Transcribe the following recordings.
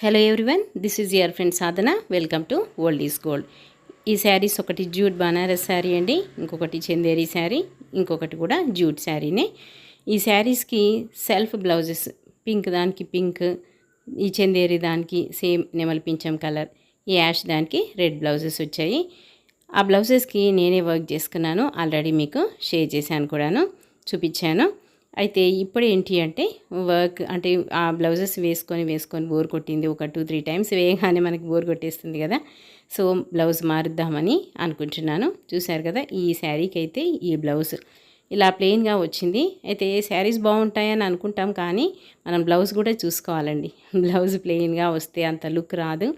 Hello everyone, this is your friend Sadhana. Welcome to old is gold. ఈ శారీస్ ఒకటి jute Banaras sari అండి, ఇంకొకటి చందేరి శారీ, ఇంకొకటి కూడా జూట్ శారీనే. ఈ శారీస్కి సెల్ఫ్ బ్లౌజెస్, పింక్ దానికి పింక్, ఈ చందేరి దానికి సేమ్ నెమలి పింఛం కలర్, ఈ యాష్ దానికి రెడ్ బ్లౌజెస్ వచ్చాయి. ఆ బ్లౌజెస్కి నేనే వర్క్ చేసుకున్నాను, ఆల్రెడీ మీకు షేర్ చేశాను కూడాను, చూపించాను. అయితే ఇప్పుడు ఏంటి అంటే వర్క్ అంటే ఆ బ్లౌజెస్ వేసుకొని బోర్ కొట్టింది. ఒక 2-3 టైమ్స్ వేయగానే మనకి బోర్ కొట్టేస్తుంది కదా. సో బ్లౌజ్ మారుద్దామని అనుకుంటున్నాను. చూశారు కదా, ఈ శారీకి అయితే ఈ బ్లౌజ్ ఇలా ప్లెయిన్గా వచ్చింది. అయితే శారీస్ బాగుంటాయని అనుకుంటాం, కానీ మనం బ్లౌజ్ కూడా చూసుకోవాలండి. బ్లౌజ్ ప్లెయిన్గా వస్తే అంత లుక్ రాదు,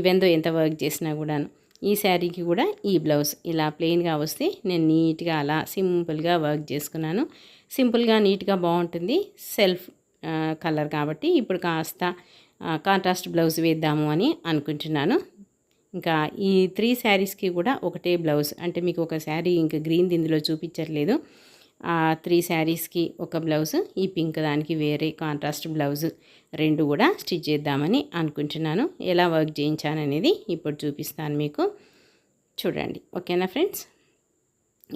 ఈవెన్ దో ఎంత వర్క్ చేసినా కూడాను. ఈ శారీకి కూడా ఈ బ్లౌజ్ ఇలా ప్లెయిన్గా వస్తే నేను నీట్గా అలా సింపుల్గా వర్క్ చేసుకున్నాను. సింపుల్గా నీట్గా బాగుంటుంది, సెల్ఫ్ కలర్ కాబట్టి ఇప్పుడు కాస్త కాంట్రాస్ట్ బ్లౌజ్ వేద్దాము అని అనుకుంటున్నాను. ఇంకా ఈ 3 శారీస్కి కూడా ఒకటే బ్లౌజ్, అంటే మీకు ఒక శారీ ఇంకా గ్రీన్ ఇందులో చూపించట్లేదు. 3 శారీస్కి ఒక బ్లౌజ్, ఈ పింక్ దానికి వేరే కాంట్రాస్ట్ బ్లౌజ్, రెండు కూడా స్టిచ్ చేద్దామని అనుకుంటున్నాను. ఎలా వర్క్ చేయించాననేది ఇప్పుడు చూపిస్తాను మీకు, చూడండి. ఓకేనా ఫ్రెండ్స్,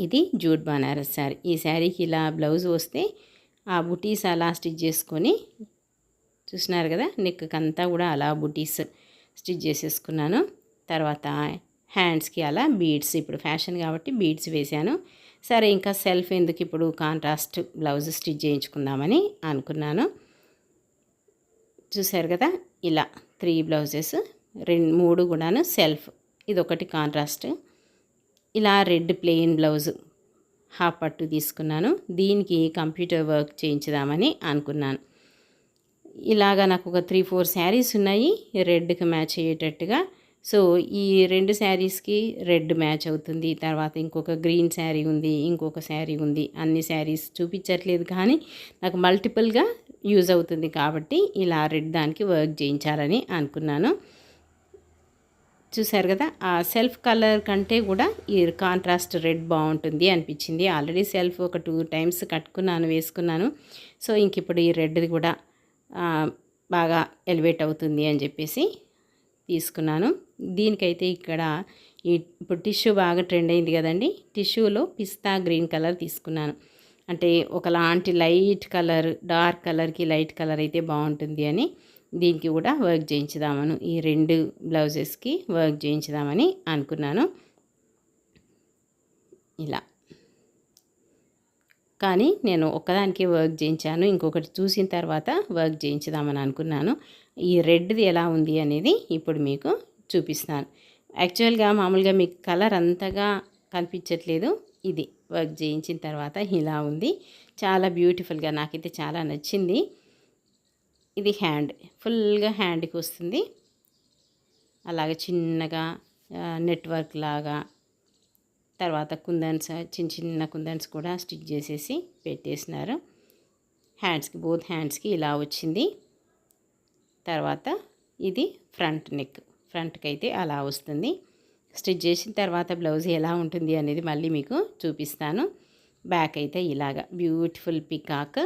ఇది జూట్ బనారస్ శారీ. ఈ శారీకి ఇలా బ్లౌజ్ వస్తే ఆ బుటీస్ అలా స్టిచ్ చేసుకొని, చూసినారు కదా, నెక్కి అంతా కూడా అలా బుటీస్ స్టిచ్ చేసేసుకున్నాను. తర్వాత హ్యాండ్స్కి అలా బీడ్స్, ఇప్పుడు ఫ్యాషన్ కాబట్టి బీడ్స్ వేశాను. సరే, ఇంకా సెల్ఫ్ ఎందుకు, ఇప్పుడు కాంట్రాస్ట్ బ్లౌజ్ స్టిచ్ చేయించుకుందామని అనుకున్నాను. చూశారు కదా, ఇలా 3 బ్లౌజెస్, 3 కూడాను సెల్ఫ్, ఇదొకటి కాంట్రాస్ట్. ఇలా రెడ్ ప్లెయిన్ బ్లౌజ్ హాఫ్ పట్టు తీసుకున్నాను. దీనికి కంప్యూటర్ వర్క్ చేయించుదామని అనుకున్నాను. ఇలాగా నాకు ఒక 3-4 శారీస్ ఉన్నాయి రెడ్కి మ్యాచ్ అయ్యేటట్టుగా. సో ఈ 2 శారీస్కి రెడ్ మ్యాచ్ అవుతుంది. తర్వాత ఇంకొక గ్రీన్ శారీ ఉంది, ఇంకొక శారీ ఉంది. అన్ని శారీస్ చూపించట్లేదు, కానీ నాకు మల్టిపుల్గా యూజ్ అవుతుంది కాబట్టి ఇలా రెడ్ దానికి వర్క్ చేయించాలని అనుకున్నాను. చూశారు కదా, ఆ సెల్ఫ్ కలర్ కంటే కూడా ఈ కాంట్రాస్ట్ రెడ్ బాగుంటుంది అనిపించింది. ఆల్రెడీ సెల్ఫ్ ఒక 2 టైమ్స్ కట్టుకున్నాను, వేసుకున్నాను. సో ఇంక ఇప్పుడు ఈ రెడ్ది కూడా బాగా ఎలివేట్ అవుతుంది అని చెప్పేసి తీసుకున్నాను. దీనికైతే ఇక్కడ ఇప్పుడు టిష్యూ బాగా ట్రెండ్ అయింది కదండి. టిష్యూలో పిస్తా గ్రీన్ కలర్ తీసుకున్నాను. అంటే ఒకలాంటి లైట్ కలర్, డార్క్ కలర్కి లైట్ కలర్ అయితే బాగుంటుంది అని దీనికి కూడా వర్క్ చేయించుదామని, ఈ 2 బ్లౌజెస్కి వర్క్ చేయించుదామని అనుకున్నాను. ఇలా కానీ నేను ఒక్కదానికి వర్క్ చేయించాను, ఇంకొకటి చూసిన తర్వాత వర్క్ చేయించుదామని అనుకున్నాను. ఈ రెడ్ది ఎలా ఉంది అనేది ఇప్పుడు మీకు చూపిస్తాను. యాక్చువల్గా మామూలుగా మీకు కలర్ అంతగా కనిపించట్లేదు, ఇది వర్క్ చేయించిన తర్వాత ఇలా ఉంది. చాలా బ్యూటిఫుల్గా, నాకైతే చాలా నచ్చింది. ఇది హ్యాండ్, ఫుల్గా హ్యాండ్కి వస్తుంది. అలాగే చిన్నగా నెట్వర్క్ లాగా, తర్వాత కుందన్స్, చిన్న కుందన్స్ కూడా స్టిచ్ చేసేసి పెట్టేసినారు. హ్యాండ్స్కి, బోత్ హ్యాండ్స్కి ఇలా వచ్చింది. తర్వాత ఇది ఫ్రంట్ నెక్, ఫ్రంట్కి అయితే అలా వస్తుంది. స్టిచ్ చేసిన తర్వాత బ్లౌజ్ ఎలా ఉంటుంది అనేది మళ్ళీ మీకు చూపిస్తాను. బ్యాక్ అయితే ఇలాగా బ్యూటిఫుల్ పికాక్.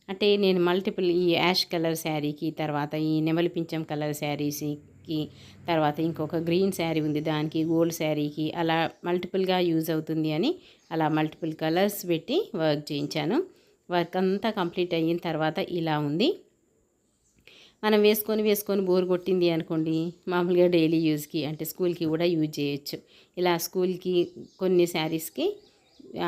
అంటే నేను మల్టిపుల్, ఈ యాష్ కలర్ శారీకి, తర్వాత ఈ నెమలి పింఛం కలర్ శారీస్కి, తర్వాత ఇంకొక గ్రీన్ శారీ ఉంది దానికి, గోల్డ్ శారీకి, అలా మల్టిపుల్గా యూజ్ అవుతుంది అని అలా మల్టిపుల్ కలర్స్ పెట్టి వర్క్ చేయించాను. వర్క్ అంతా కంప్లీట్ అయిన తర్వాత ఇలా ఉంది. మనం వేసుకొని బోర్ కొట్టింది అనుకోండి, మామూలుగా డైలీ యూజ్కి అంటే స్కూల్కి కూడా యూజ్ చేయొచ్చు. ఇలా స్కూల్కి కొన్ని శారీస్కి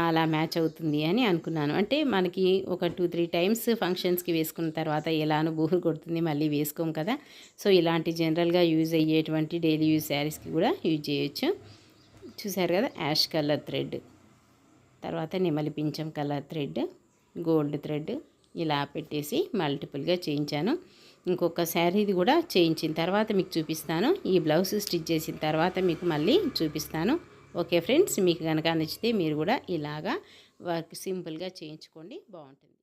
అలా మ్యాచ్ అవుతుంది అని అనుకున్నాను. అంటే మనకి ఒక 2-3 టైమ్స్ ఫంక్షన్స్కి వేసుకున్న తర్వాత ఎలానో బోర్ కొడుతుంది, మళ్ళీ వేసుకోం కదా. సో ఇలాంటి జనరల్గా యూజ్ అయ్యేటువంటి డైలీ యూజ్ శారీస్కి కూడా యూజ్ చేయొచ్చు. చూసారు కదా, యాష్ కలర్ థ్రెడ్, తర్వాత నెమలి పింఛం కలర్ థ్రెడ్, గోల్డ్ థ్రెడ్ ఇలా పెట్టేసి మల్టిపుల్గా చేయించాను. ఇంకొక శారీది కూడా చేయించిన తర్వాత మీకు చూపిస్తాను. ఈ బ్లౌజ్ స్టిచ్ చేసిన తర్వాత మీకు మళ్ళీ చూపిస్తాను. ఓకే ఫ్రెండ్స్, మీకు కనుక నచ్చితే మీరు కూడా ఇలాగా వర్క్ సింపుల్గా చేయించుకోండి, బాగుంటుంది.